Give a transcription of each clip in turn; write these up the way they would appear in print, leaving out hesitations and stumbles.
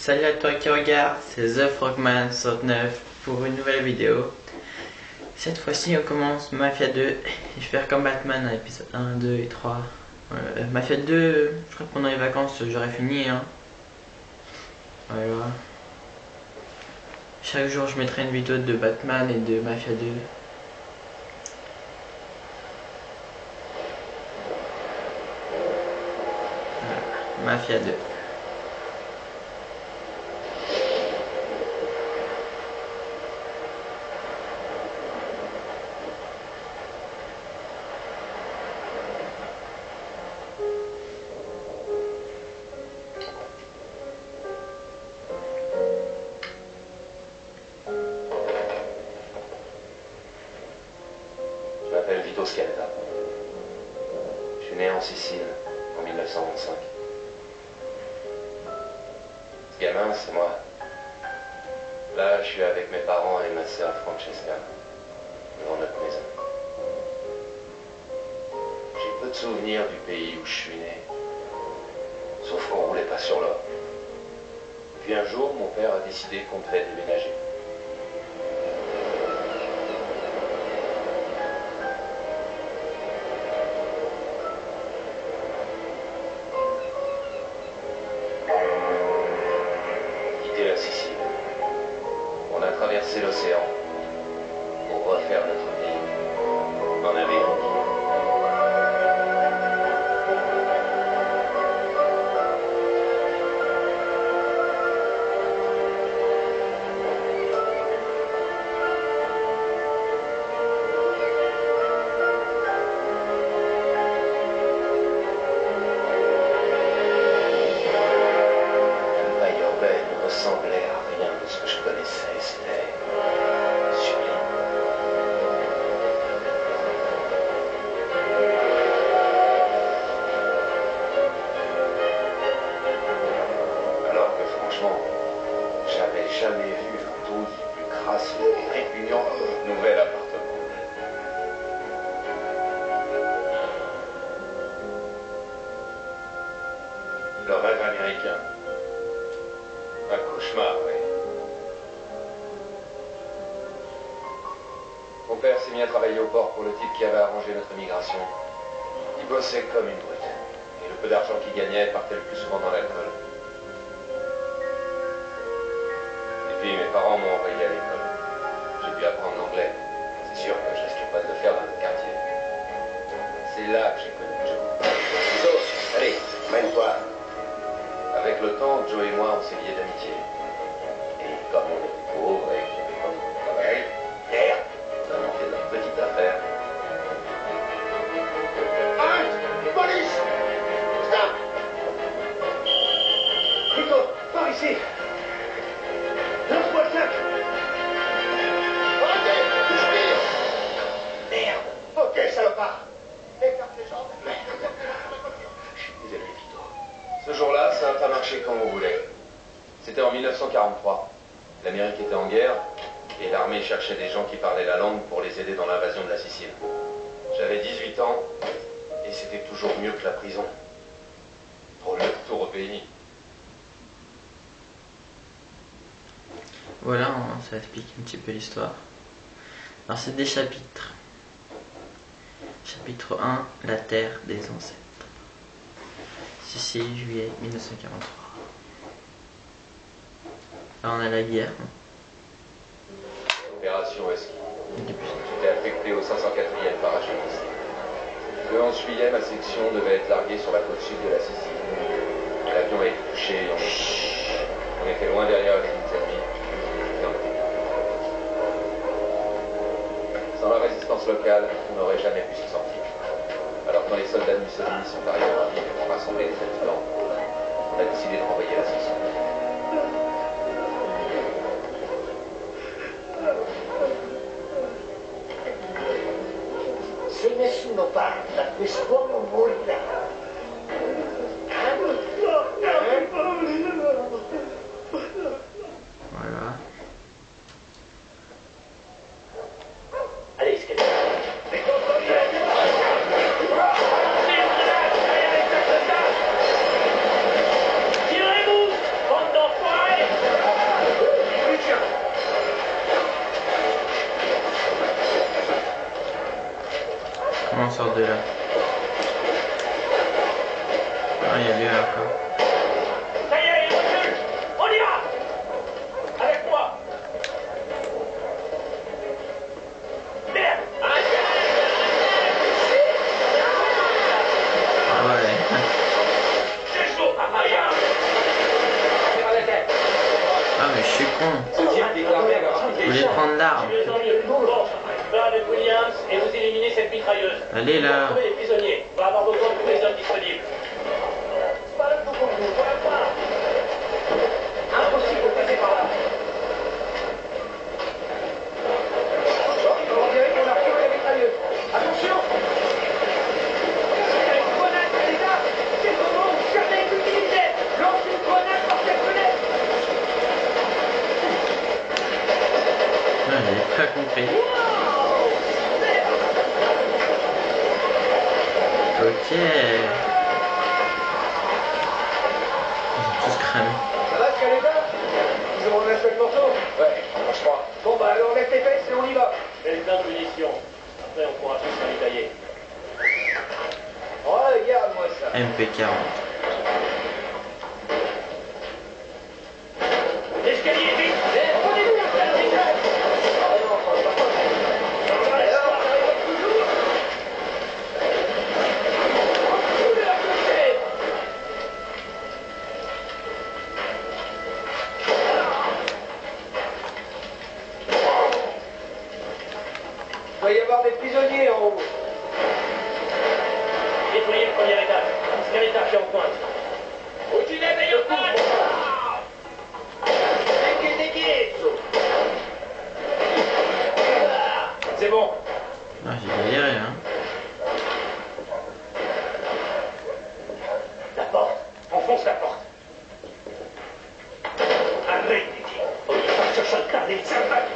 Salut à toi qui regarde, c'est The Frogman 69 pour une nouvelle vidéo. Cette fois-ci on commence Mafia 2. Je vais faire comme Batman à l'épisode 1, 2 et 3. Mafia 2, je crois que pendant les vacances j'aurais fini. Voilà. Chaque jour je mettrai une vidéo de Batman et de Mafia 2. Voilà. Mafia 2. Je m'appelle Vito Scaletta. Je suis né en Sicile en 1925. Ce gamin, c'est moi. Là, je suis avec mes parents et ma sœur Francesca, devant notre maison. J'ai peu de souvenirs du pays où je suis né, sauf qu'on roulait pas sur l'or. Puis un jour, mon père a décidé qu'on devait déménager. La Sicile. On a traversé l'océan pour refaire notre vie en Amérique. Ressemblait à rien de ce que je connaissais, c'était sublime. Alors que franchement, j'avais jamais vu un taudis plus crasseux et répugnant que notre nouvel appartement. Le rêve américain. Un cauchemar, oui. Mon père s'est mis à travailler au port pour le type qui avait arrangé notre émigration. Il bossait comme une brute. Et le peu d'argent qu'il gagnait partait le plus souvent dans l'alcool. Et puis mes parents m'ont envoyé à l'école. J'ai pu apprendre l'anglais. C'est sûr que je risquais pas de le faire dans notre quartier. C'est là que j'ai connu Joe. Joe, allez, mène-toi. Avec le temps, Joe et moi, on s'est liés d'amitié. Et comme on était pauvres et qu'il n'y avait pas beaucoup de travail, on a monté notre petite affaire. Arrête! Police! Stop! Vito, par ici! Lance-moi le sac! Arrêtez! Touche-tire! Merde! Ok, salopard! Écarte les jambes! Je suis désolé, Vito. Ce jour-là, ça n'a pas marché comme on voulait. C'était en 1943. L'Amérique était en guerre et l'armée cherchait des gens qui parlaient la langue pour les aider dans l'invasion de la Sicile. J'avais 18 ans et c'était toujours mieux que la prison. Pour le retour au pays. Voilà, ça explique un petit peu l'histoire. Alors c'est des chapitres. Chapitre 1, la terre des ancêtres. Sicile, juillet 1943. Là on a la guerre. Opération Husky. Depuis. J'étais affecté au 504e parachutiste. Le 11 juillet, ma section devait être larguée sur la côte sud de la Sicile. L'avion a été touché et on était loin derrière les lignes ennemies. Et on était bien. Sans la résistance locale, on n'aurait jamais pu s'en sortir. Alors quand les soldats de Mussolini sont arrivés en ville pour rassembler les habitants, on a décidé de renvoyer la Sicile. Se nessuno parla, quest'uomo morirà. Voilà. Allez, Scaletta. Tirez-vous, bande d'enfoirés! encore deux là. Ah, il y a lui encore. Ça y est, il recule. On y va. Avec moi. Merde. Ah ouais. C'est chaud. Ah mais je suis con. Ce type déclaré avoir Je appliqué voulais prendre l'arme. Je sens mieux. Bon, va avec Williams et vous éliminez cette mitrailleuse. Allez là. Trouvez les prisonniers. On va avoir besoin de tous les hommes disponibles. Impossible de passer par là. On dirait qu'on a retrouvé la mitrailleuse. Attention! Il y a une grenade, les gars! C'est le moment où jamais est utilisé! Lance une grenade par cette fenêtre! Ah, j'avais pas compris. Ok. Ils ont tous cramé. Ça va, Scaletta? Ils ont un seul morceau? Ouais, je crois. Bon, bah alors lève tes fesses et on y va. Faites plein de munitions. Après, on pourra tous ravitailler. Regarde-moi ça. MP40. L'escalier, vite. Il doit y avoir des prisonniers en haut. Nettoyez le premier étage. Scaletta qui est en pointe. Uccidete il pane! C'est bon. Ah, j'ai galéré hein. La porte. Enfonce la porte. Arrêtez-y. Ogni faccio saltare il cervello.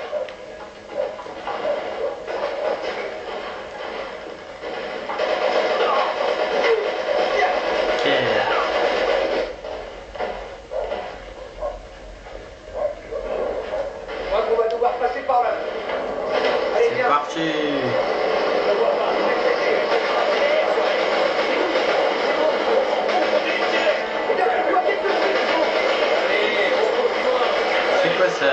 Ok. Je crois qu'on va devoir passer par là. Allez, C'est viens. parti. C'est quoi ça?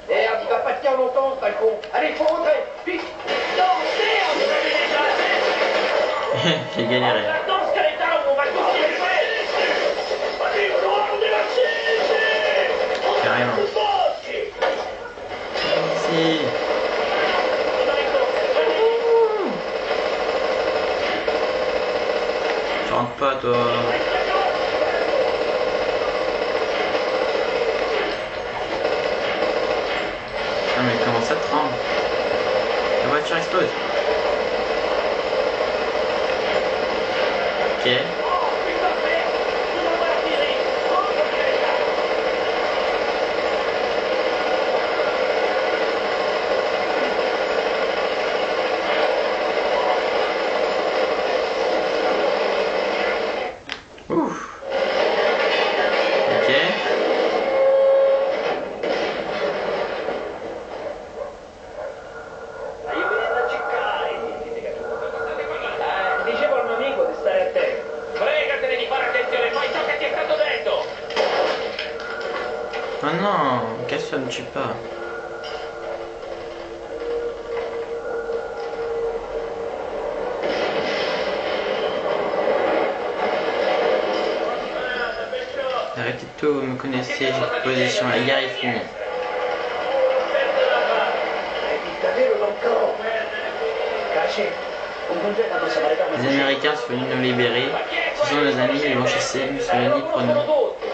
Merde, il va pas tenir longtemps, ce balcon. Allez, faut rentrer. Vite. Non, merde! J'ai galéré. Attends, Scaletta, on va tous y aller. Allez, on est lâché. Carrément. Si. Tu rentres pas toi. Ah mais comment ça tremble? La voiture explose. Ok. Ouf. Ok. Dicevo al mio amico di stare attento. Fregatene di fare attenzione, fai ciò che ti è stato detto. Oh non, qu'est-ce que ça me tue pas? Arrêtez tout, vous me connaissez, j'ai une position à guerre est finie. Davvero non corro. Caché. Un congetto non si va. Les Américains sont venus nous libérer. Ce sont nos amis, ils vont chasser Mussolini pour nous.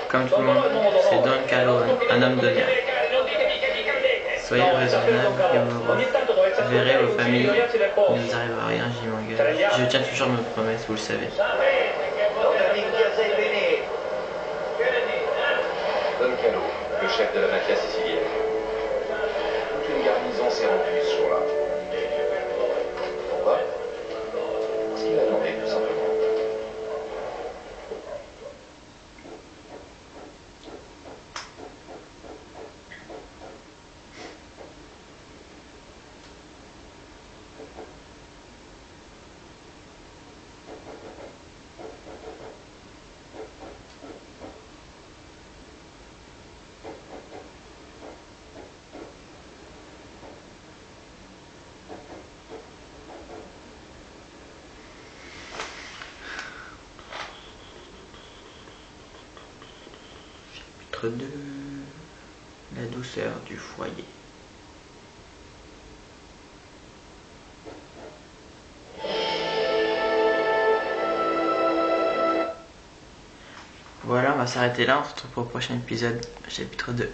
Comme tout le monde, c'est Don Carlo, un homme d'honneur. Soyez raisonnables et vous verrez vos familles. Il ne nous arrivera rien, j'y m'engage. Je tiens toujours mes promesses, vous le savez. Don Cano, le chef de la mafia sicilienne. Toute une garnison s'est rendue ce jour-là. Pourquoi? Parce qu'il attendait, tout simplement. 1, chapitre 2, la douceur du foyer. Voilà, on va s'arrêter là, on se retrouve pour le prochain épisode, chapitre 2.